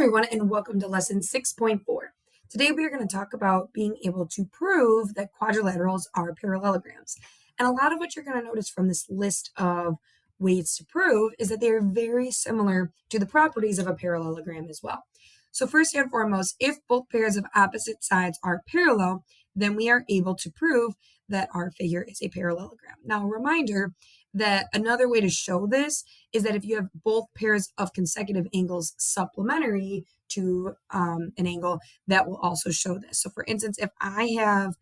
Everyone, and welcome to lesson 6.4. Today we are going to talk about being able to prove that quadrilaterals are parallelograms. And a lot of what you're going to notice from this list of ways to prove is that they are very similar to the properties of a parallelogram as well. So first and foremost, if both pairs of opposite sides are parallel, then we are able to prove that our figure is a parallelogram. Now, a reminder that another way to show this is that if you have both pairs of consecutive angles supplementary to an angle, that will also show this. So for instance, if I have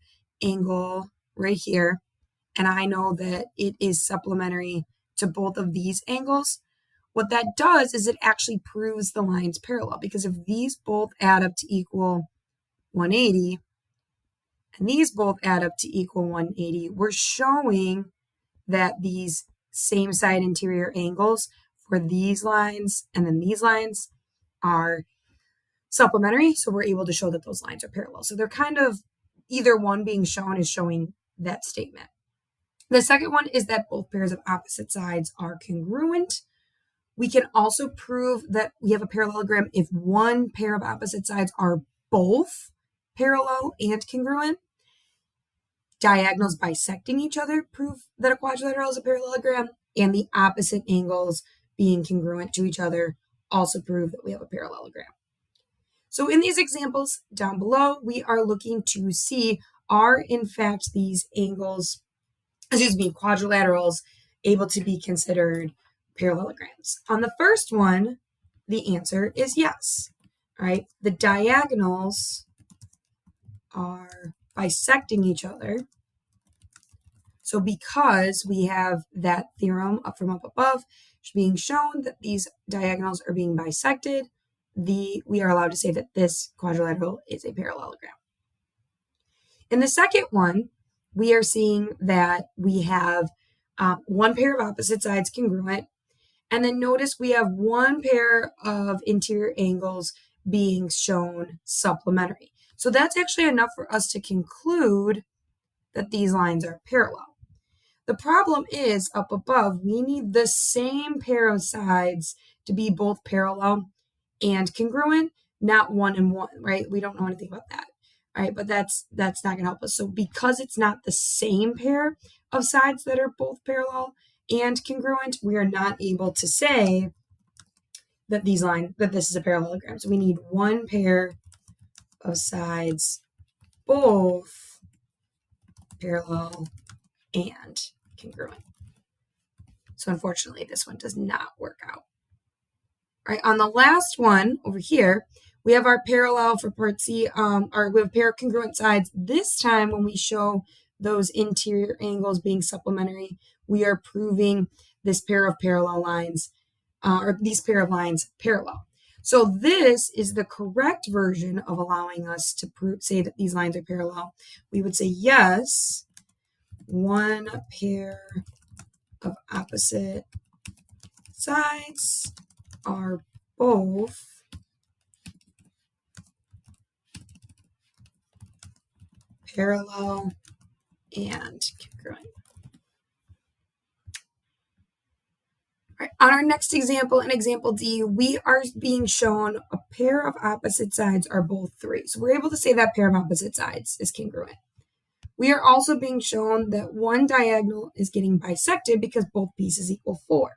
angle right here, and I know that it is supplementary to both of these angles, what that does is it actually proves the lines parallel, because if these both add up to equal 180, and these both add up to equal 180, we're showing that these same side interior angles for these lines and then these lines are supplementary, so we're able to show that those lines are parallel. So they're kind of either one being shown is showing that statement. The second one is that both pairs of opposite sides are congruent. We can also prove that we have a parallelogram if one pair of opposite sides are both parallel and congruent. Diagonals bisecting each other prove that a quadrilateral is a parallelogram, and the opposite angles being congruent to each other also prove that we have a parallelogram. So in these examples down below, we are looking to see, are in fact these angles, quadrilaterals, able to be considered parallelograms? On the first one, the answer is yes. All right, the diagonals are bisecting each other. So because we have that theorem up from up above being shown that these diagonals are being bisected, we are allowed to say that this quadrilateral is a parallelogram. In the second one, we are seeing that we have one pair of opposite sides congruent, and then notice we have one pair of interior angles being shown supplementary. So that's actually enough for us to conclude that these lines are parallel. The problem is up above, we need the same pair of sides to be both parallel and congruent, not one and one, right? We don't know anything about that, right? But that's not going to help us. So because it's not the same pair of sides that are both parallel and congruent, we are not able to say that this is a parallelogram. So we need one pair of sides both parallel and congruent. So unfortunately, this one does not work out. All right, on the last one over here, we have our parallel for part C, or we have a pair of congruent sides. This time when we show those interior angles being supplementary, we are proving this pair of parallel lines, or these pair of lines parallel. So this is the correct version of allowing us to say that these lines are parallel. We would say yes, one pair of opposite sides are both parallel and congruent. All right, on our next example, in example D, we are being shown a pair of opposite sides are both 3. So we're able to say that pair of opposite sides is congruent. We are also being shown that one diagonal is getting bisected because both pieces equal 4.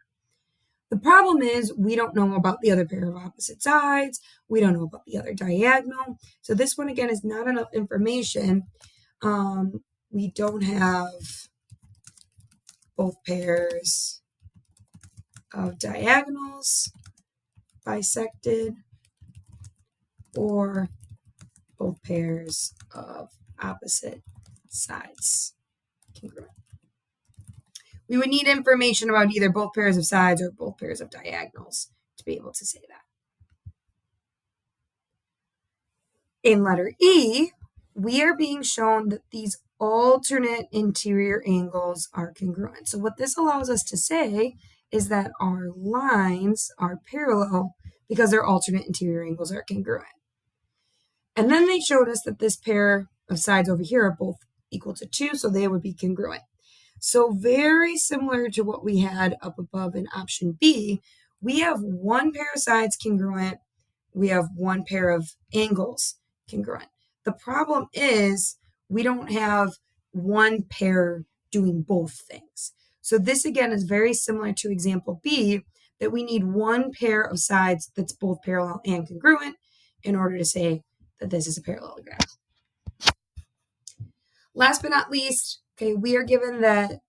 The problem is we don't know about the other pair of opposite sides. We don't know about the other diagonal. So this one, again, is not enough information. We don't have both pairs of diagonals bisected or both pairs of opposite sides congruent. We would need information about either both pairs of sides or both pairs of diagonals to be able to say that. In letter E, we are being shown that these alternate interior angles are congruent. So what this allows us to say is that our lines are parallel because their alternate interior angles are congruent. And then they showed us that this pair of sides over here are both equal to 2, so they would be congruent. So very similar to what we had up above in option B, we have one pair of sides congruent, we have one pair of angles congruent. The problem is we don't have one pair doing both things. So this again is very similar to example B, that we need one pair of sides that's both parallel and congruent in order to say that this is a parallelogram. Last but not least, okay, we are given that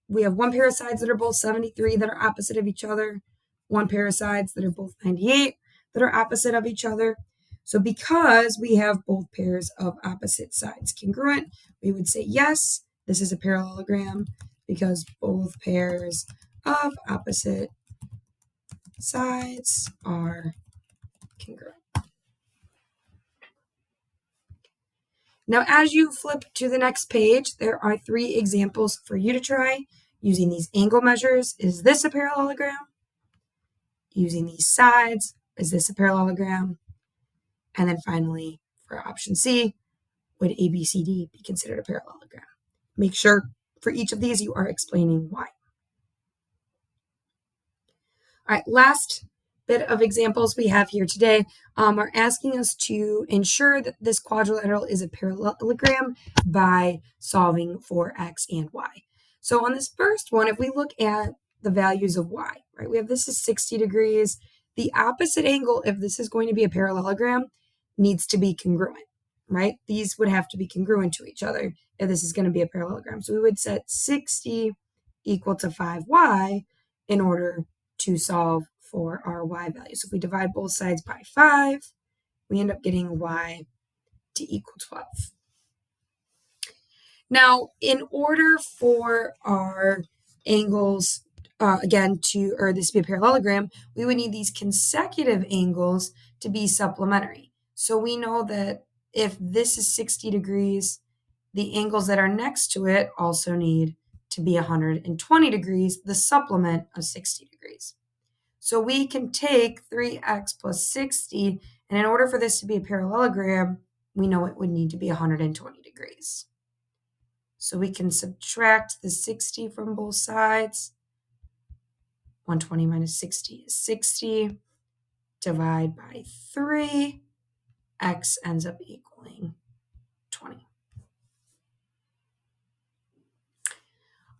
we have one pair of sides that are both 73 that are opposite of each other, one pair of sides that are both 98 that are opposite of each other. So because we have both pairs of opposite sides congruent, we would say yes, this is a parallelogram because both pairs of opposite sides are congruent. Now, as you flip to the next page, there are 3 examples for you to try using these angle measures. Is this a parallelogram? Using these sides, is this a parallelogram? And then finally, for option C, would ABCD be considered a parallelogram? Make sure for each of these you are explaining why. All right, last bit of examples we have here today are asking us to ensure that this quadrilateral is a parallelogram by solving for x and y. So on this first one, if we look at the values of y, right, we have this is 60 degrees. The opposite angle, if this is going to be a parallelogram, needs to be congruent, right? These would have to be congruent to each other if this is going to be a parallelogram. So we would set 60 equal to 5y in order to solve for our y value. So if we divide both sides by 5, we end up getting y to equal 12. Now, in order for our angles, this to be a parallelogram, we would need these consecutive angles to be supplementary. So we know that if this is 60 degrees, the angles that are next to it also need to be 120 degrees, the supplement of 60 degrees. So we can take 3x plus 60, and in order for this to be a parallelogram, we know it would need to be 120 degrees. So we can subtract the 60 from both sides. 120 minus 60 is 60. Divide by 3. X ends up equaling 20.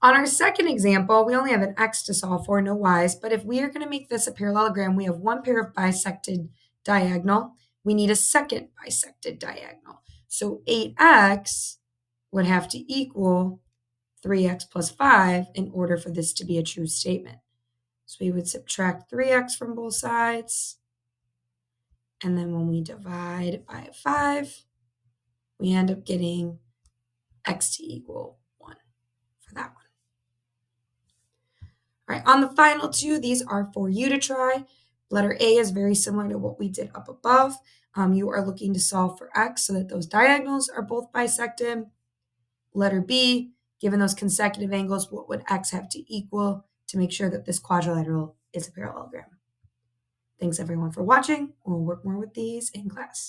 On our second example, we only have an x to solve for, no y's, but if we are going to make this a parallelogram, we have one pair of bisected diagonal. We need a second bisected diagonal. So 8x would have to equal 3x plus 5 in order for this to be a true statement. So we would subtract 3x from both sides. And then when we divide by 5, we end up getting x to equal 1 for that one. All right, on the final 2, these are for you to try. Letter A is very similar to what we did up above. You are looking to solve for x so that those diagonals are both bisected. Letter B, given those consecutive angles, what would x have to equal to make sure that this quadrilateral is a parallelogram? Thanks everyone for watching. We'll work more with these in class.